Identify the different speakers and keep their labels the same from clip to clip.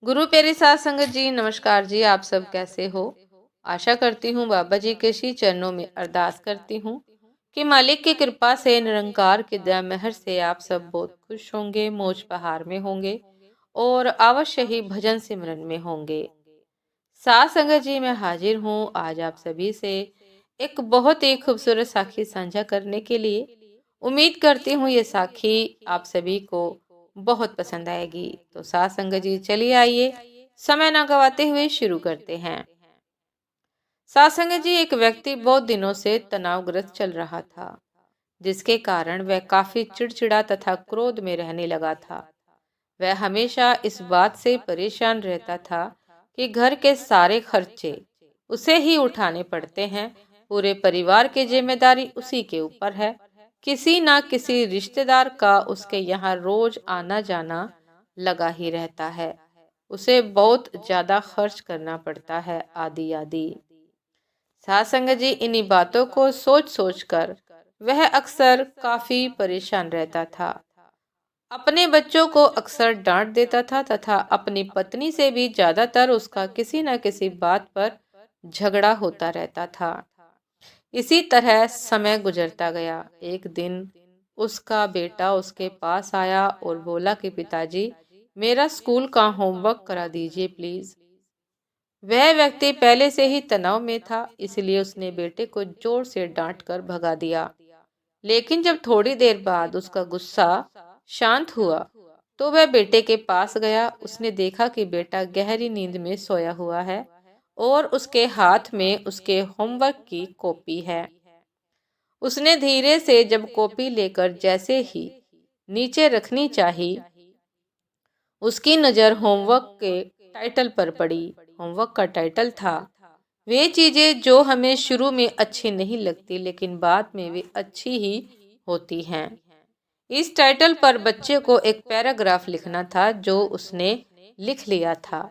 Speaker 1: गुरु प्यारी साध संगत जी, नमस्कार जी। आप सब कैसे हो? आशा करती हूँ बाबा जी के श्री चरणों में अरदास करती हूँ कि मालिक की कृपा से, निरंकार की दया मेहर से आप सब बहुत खुश होंगे, मौज बहार में होंगे और अवश्य ही भजन सिमरन में होंगे। साध संगत जी, मैं हाजिर हूँ आज आप सभी से एक बहुत ही खूबसूरत साखी साझा करने के लिए। उम्मीद करती हूँ ये साखी आप सभी को बहुत पसंद आएगी। तो साध संगत जी, चलिए आइए समय ना गवाते हुए शुरू करते हैं। साध संगत जी, एक व्यक्ति बहुत दिनों से तनावग्रस्त चल रहा था, जिसके कारण वह काफी चिड़चिड़ा तथा क्रोध में रहने लगा था। वह हमेशा इस बात से परेशान रहता था कि घर के सारे खर्चे उसे ही उठाने पड़ते हैं। पूरे परिवार की जिम्मेदारी उसी के ऊपर है। किसी ना किसी रिश्तेदार का उसके यहाँ रोज आना जाना लगा ही रहता है। उसे बहुत ज्यादा खर्च करना पड़ता है, आदि आदि। साथ संगत जी, इन्हीं बातों को सोच सोच कर वह अक्सर काफी परेशान रहता था। अपने बच्चों को अक्सर डांट देता था तथा अपनी पत्नी से भी ज्यादातर उसका किसी न किसी बात पर झगड़ा होता रहता था। इसी तरह समय गुजरता गया। एक दिन उसका बेटा उसके पास आया और बोला कि पिताजी, मेरा स्कूल का होमवर्क करा दीजिए प्लीज। वह व्यक्ति पहले से ही तनाव में था, इसलिए उसने बेटे को जोर से डांट कर भगा दिया। लेकिन जब थोड़ी देर बाद उसका गुस्सा शांत हुआ तो वह बेटे के पास गया। उसने देखा कि बेटा गहरी नींद में सोया हुआ है और उसके हाथ में उसके होमवर्क की कॉपी है। उसने धीरे से जब कॉपी लेकर जैसे ही नीचे रखनी चाहिए, उसकी नज़र होमवर्क के टाइटल पर पड़ी। होमवर्क का टाइटल था, वे चीजें जो हमें शुरू में अच्छी नहीं लगती लेकिन बाद में वे अच्छी ही होती हैं। इस टाइटल पर बच्चे को एक पैराग्राफ लिखना था जो उसने लिख लिया था।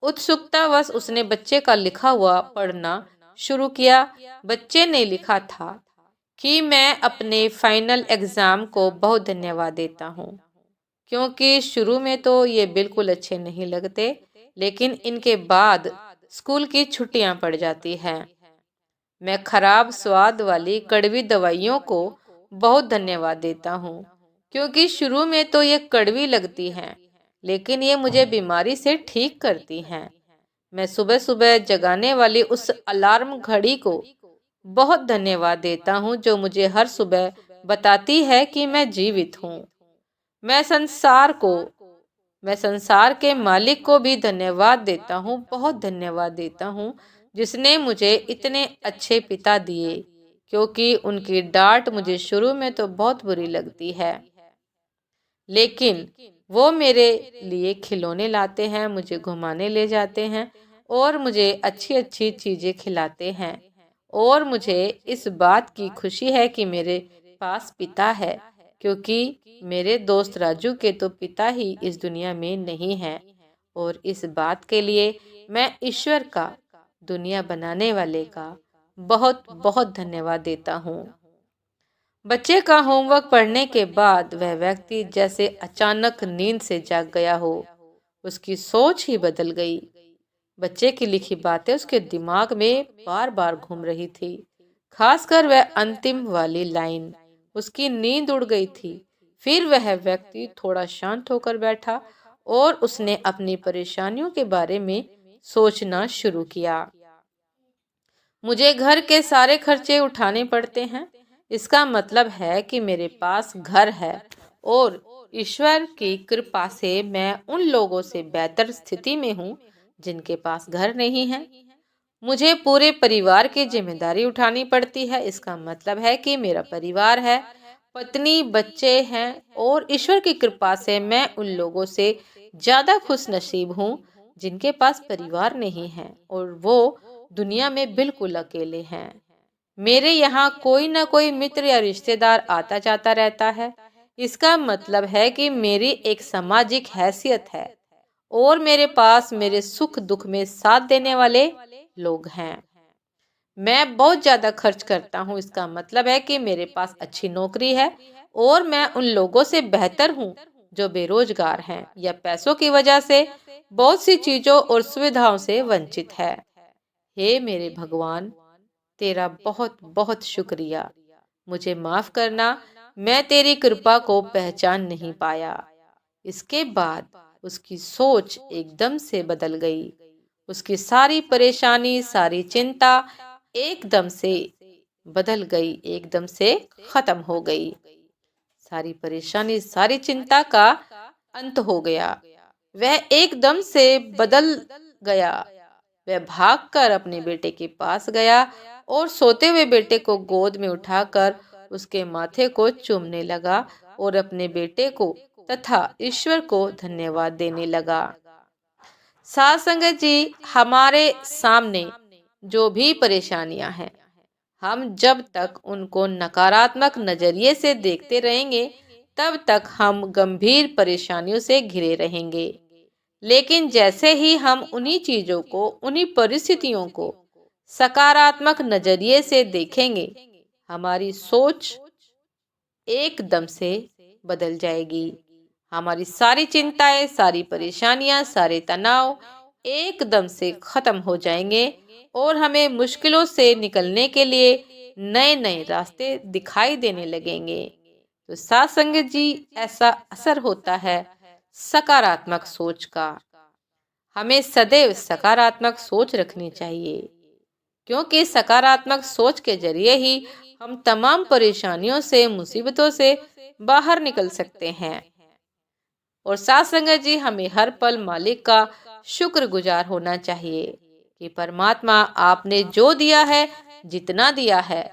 Speaker 1: उत्सुकतावश उसने बच्चे का लिखा हुआ पढ़ना शुरू किया। बच्चे ने लिखा था कि मैं अपने फाइनल एग्जाम को बहुत धन्यवाद देता हूँ, क्योंकि शुरू में तो ये बिल्कुल अच्छे नहीं लगते, लेकिन इनके बाद स्कूल की छुट्टियां पड़ जाती हैं। मैं खराब स्वाद वाली कड़वी दवाइयों को बहुत धन्यवाद देता हूँ, क्योंकि शुरू में तो ये कड़वी लगती हैं, लेकिन ये मुझे बीमारी से ठीक करती हैं। मैं सुबह सुबह जगाने वाली उस अलार्म घड़ी को बहुत धन्यवाद देता हूँ, जो मुझे हर सुबह बताती है कि मैं जीवित हूँ। मैं संसार को मैं संसार के मालिक को भी धन्यवाद देता हूँ, बहुत धन्यवाद देता हूँ, जिसने मुझे इतने अच्छे पिता दिए, क्योंकि उनकी डांट मुझे शुरू में तो बहुत बुरी लगती है, लेकिन वो मेरे लिए खिलौने लाते हैं, मुझे घुमाने ले जाते हैं और मुझे अच्छी अच्छी चीजें खिलाते हैं। और मुझे इस बात की खुशी है कि मेरे पास पिता है, क्योंकि मेरे दोस्त राजू के तो पिता ही इस दुनिया में नहीं हैं। और इस बात के लिए मैं ईश्वर का, दुनिया बनाने वाले का बहुत बहुत धन्यवाद देता हूँ। बच्चे का होमवर्क पढ़ने के बाद वह व्यक्ति जैसे अचानक नींद से जाग गया हो। उसकी सोच ही बदल गई। बच्चे की लिखी बातें उसके दिमाग में बार बार घूम रही थी, खासकर वह अंतिम वाली लाइन। उसकी नींद उड़ गई थी। फिर वह व्यक्ति थोड़ा शांत होकर बैठा और उसने अपनी परेशानियों के बारे में सोचना शुरू किया। मुझे घर के सारे खर्चे उठाने पड़ते हैं, इसका मतलब है कि मेरे पास घर है और ईश्वर की कृपा से मैं उन लोगों से बेहतर स्थिति में हूँ जिनके पास घर नहीं है। मुझे पूरे परिवार की जिम्मेदारी उठानी पड़ती है, इसका मतलब है कि मेरा परिवार है, पत्नी, बच्चे हैं और ईश्वर की कृपा से मैं उन लोगों से ज्यादा खुश नसीब हूँ जिनके पास परिवार नहीं है और वो दुनिया में बिल्कुल अकेले हैं। मेरे यहाँ कोई ना कोई मित्र या रिश्तेदार आता जाता रहता है, इसका मतलब है कि मेरी एक सामाजिक हैसियत है और मेरे पास मेरे सुख दुख में साथ देने वाले लोग हैं। मैं बहुत ज्यादा खर्च करता हूँ, इसका मतलब है कि मेरे पास अच्छी नौकरी है और मैं उन लोगों से बेहतर हूँ जो बेरोजगार हैं या पैसों की वजह से बहुत सी चीजों और सुविधाओं से वंचित है। हे मेरे भगवान, तेरा बहुत बहुत शुक्रिया। मुझे माफ करना, मैं तेरी कृपा को पहचान नहीं पाया। इसके बाद उसकी सोच एकदम से बदल गई। उसकी सारी परेशानी, सारी चिंता एकदम से बदल गई, एकदम से खत्म हो गई। सारी परेशानी, सारी चिंता का अंत हो गया। वह एकदम से बदल गया। वह भागकर अपने बेटे के पास गया और सोते हुए बेटे को गोद में उठाकर उसके माथे को चूमने लगा और अपने बेटे को तथा ईश्वर को धन्यवाद देने लगा। साथ संगत जी, हमारे सामने जो भी परेशानियां हैं, हम जब तक उनको नकारात्मक नजरिए से देखते रहेंगे, तब तक हम गंभीर परेशानियों से घिरे रहेंगे। लेकिन जैसे ही हम उन्हीं चीजों को, उन्हीं परिस्थितियों को सकारात्मक नजरिए से देखेंगे, हमारी सोच एकदम से बदल जाएगी। हमारी सारी चिंताएं, सारी परेशानियां, सारे तनाव एकदम से खत्म हो जाएंगे और हमें मुश्किलों से निकलने के लिए नए नए रास्ते दिखाई देने लगेंगे। तो साथ संगत जी, ऐसा असर होता है सकारात्मक सोच का। हमें सदैव सकारात्मक सोच रखनी चाहिए, क्योंकि सकारात्मक सोच के जरिए ही हम तमाम परेशानियों से, मुसीबतों से बाहर निकल सकते हैं। और साथ संगत जी, हमें हर पल मालिक का शुक्रगुजार होना चाहिए कि परमात्मा, आपने जो दिया है, जितना दिया है,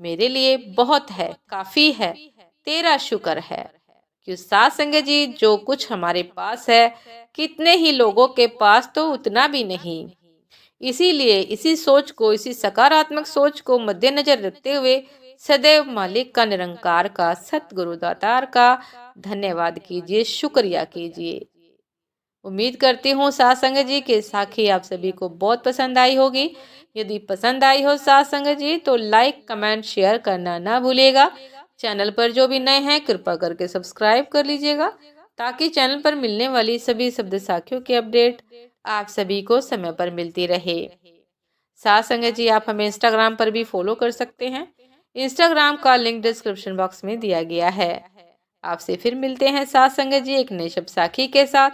Speaker 1: मेरे लिए बहुत है, काफी है, तेरा शुक्र है। कि साथ संगत जी, जो कुछ हमारे पास है, कितने ही लोगों के पास तो उतना भी नहीं। इसीलिए इसी सोच को, इसी सकारात्मक सोच को मद्देनजर रखते हुए सदैव मालिक का, निरंकार का, सतगुरु दातार का धन्यवाद कीजिए, शुक्रिया कीजिए। उम्मीद करती हूँ साथ संगत जी कि साखी आप सभी को बहुत पसंद आई होगी। यदि पसंद आई हो साथ संगत जी, तो लाइक, कमेंट, शेयर करना ना भूलिएगा। चैनल पर जो भी नए हैं, कृपा करके सब्सक्राइब कर लीजिएगा, ताकि चैनल पर मिलने वाली सभी शब्द साखियों की अपडेट आप सभी को समय पर मिलती रहे। साथ संगत जी, आप हमें इंस्टाग्राम पर भी फॉलो कर सकते हैं। इंस्टाग्राम का लिंक डिस्क्रिप्शन बॉक्स में दिया गया है। आपसे फिर मिलते हैं साथ संगत जी, एक नई शब्द साखी के साथ,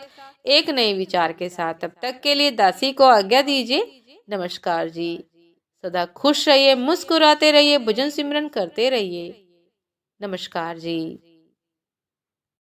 Speaker 1: एक नए विचार के साथ। तब तक के लिए दासी को आज्ञा दीजिए। नमस्कार जी। सदा खुश रहिए, मुस्कुराते रहिए, भजन सिमरन करते रहिए। नमस्कार जी।